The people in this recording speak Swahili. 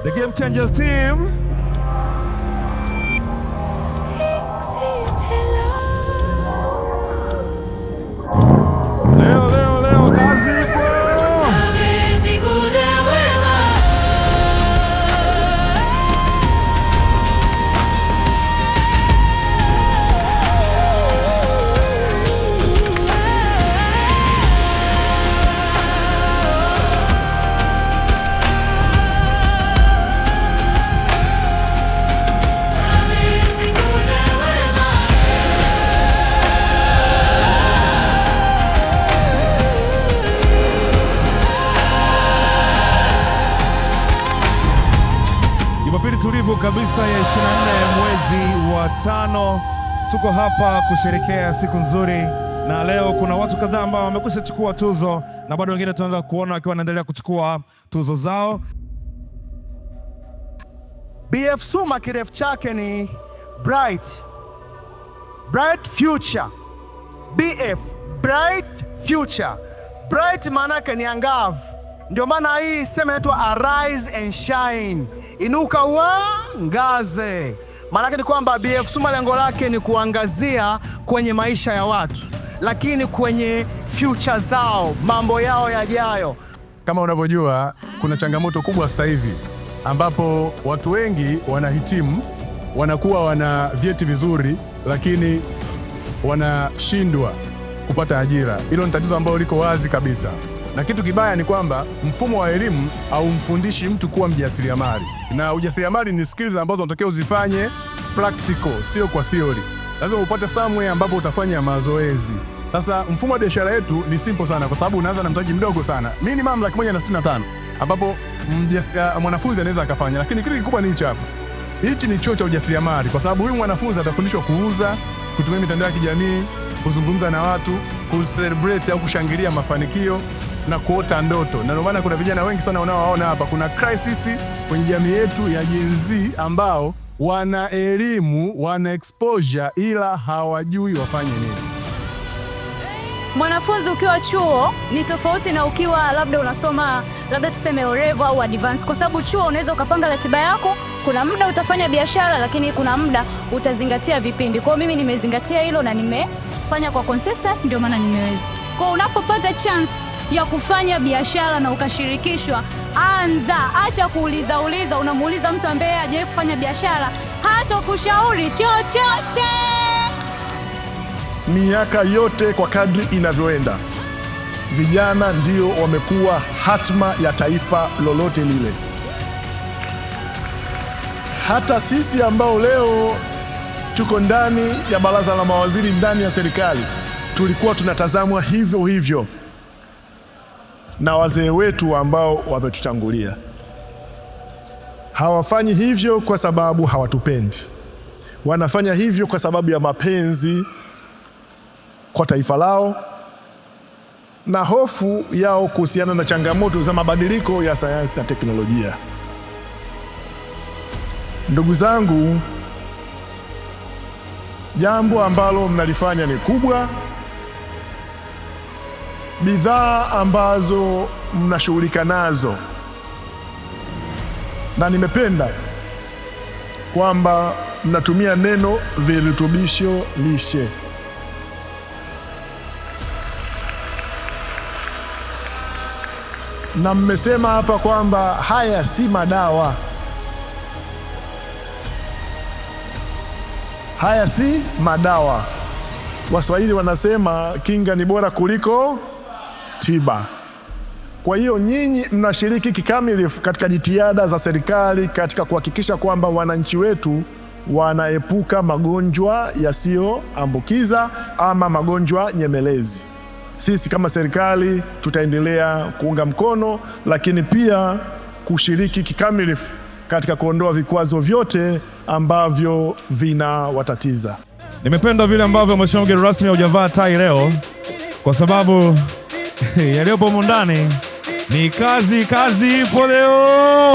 The Game Changers team. Leo kazi ipo. Jumapili tulivu kabisa ya 24 mwezi wa 5, tuko hapa kusherehekea siku nzuri, na leo kuna watu kadhaa ambao wamekwisha chukua tuzo na bado wengine tunaanza kuona wakiwa wanaendelea kuchukua tuzo zao. BF Suma kirefu chake ni Bright Future. BF Bright Future. Bright maana yake ni angavu. Ndio maana hii sema inaitwa Arise and Shine. Inuka uangaze. Maana yake ni kwamba BF Suma lengo lake ni kuangazia kwenye maisha ya watu, lakini kwenye future zao, mambo yao yajayo. Kama unavyojua kuna changamoto kubwa sasa hivi ambapo watu wengi wanahitimu, wanakuwa wana vyeti vizuri, lakini wanashindwa kupata ajira. Hilo ni tatizo ambalo liko wazi kabisa. Na kitu kibaya ni kwamba mfumo wa elimu haumfundishi mtu kuwa mjasiriamali. Na ujasiriamali ni skills ambazo unatakiwa uzifanye practical, sio kwa theory. Lazima upate somewhere ambapo utafanya mazoezi. Sasa mfumo wa biashara yetu ni simple sana kwa sababu unaanza na mtaji mdogo sana. Minimum $165 ambapo mwanafunzi anaweza akafanya. Lakini kitu kikubwa ni hichi hapa. Hichi ni chuo cha ujasiriamali kwa sababu huyu mwanafunzi atafundishwa kuuza, kutumia mitandao ya kijamii, kuzungumza na watu, kucelebrate au kushangilia mafanikio na kuota ndoto. Na ndio maana kuna vijana wengi sana unaowaona hapa. Kuna crisis kwenye jamii yetu ya Gen Z ambao wana elimu, wana exposure ila hawajui wafanye nini. Mwanafunzi ukiwa chuo ni tofauti na ukiwa labda unasoma labda tuseme O-level au advance, kwa sababu chuo unaweza ukapanga ratiba yako. Kuna muda utafanya biashara, lakini kuna muda utazingatia vipindi. Kwa mimi nimezingatia hilo na nimefanya kwa consistency, ndio maana nimeweza. Kwa unapopata chance ya kufanya biashara na ukashirikishwa, acha kuuliza, unamuuliza mtu ambaye hajawahi kufanya biashara, hata kushauri chochote. Miaka yote kwa kadri inavyoenda, vijana ndio wamekuwa hatma ya taifa lolote lile. Hata sisi ambao leo tuko ndani ya baraza la mawaziri, ndani ya serikali, tulikuwa tunatazamwa hivyo hivyo na wazee wetu ambao wametutangulia. Hawafanyi hivyo kwa sababu hawatupendi. Wanafanya hivyo kwa sababu ya mapenzi kwa taifa lao na hofu yao kuhusiana na changamoto za mabadiliko ya sayansi na teknolojia. Ndugu zangu, jambo ambalo mnalifanya ni kubwa. Bidhaa ambazo mnashughulika nazo, na nimependa kwamba mnatumia neno virutubisho lishe. Na mmesema hapa kwamba haya si madawa. Haya si madawa. Waswahili wanasema kinga ni bora kuliko tiba. Kwa hiyo nyinyi mnashiriki kikamilifu katika jitihada za serikali katika kuhakikisha kwamba wananchi wetu wanaepuka magonjwa yasiyoambukiza ama magonjwa nyemelezi. Sisi kama serikali tutaendelea kuunga mkono, lakini pia kushiriki kikamilifu katika kuondoa vikwazo vyote ambavyo vinawatatiza. Nimependa vile ambavyo mheshimiwa mgeni rasmi hujavaa tai leo, kwa sababu yaliyopo ndani ni kazi ipo leo.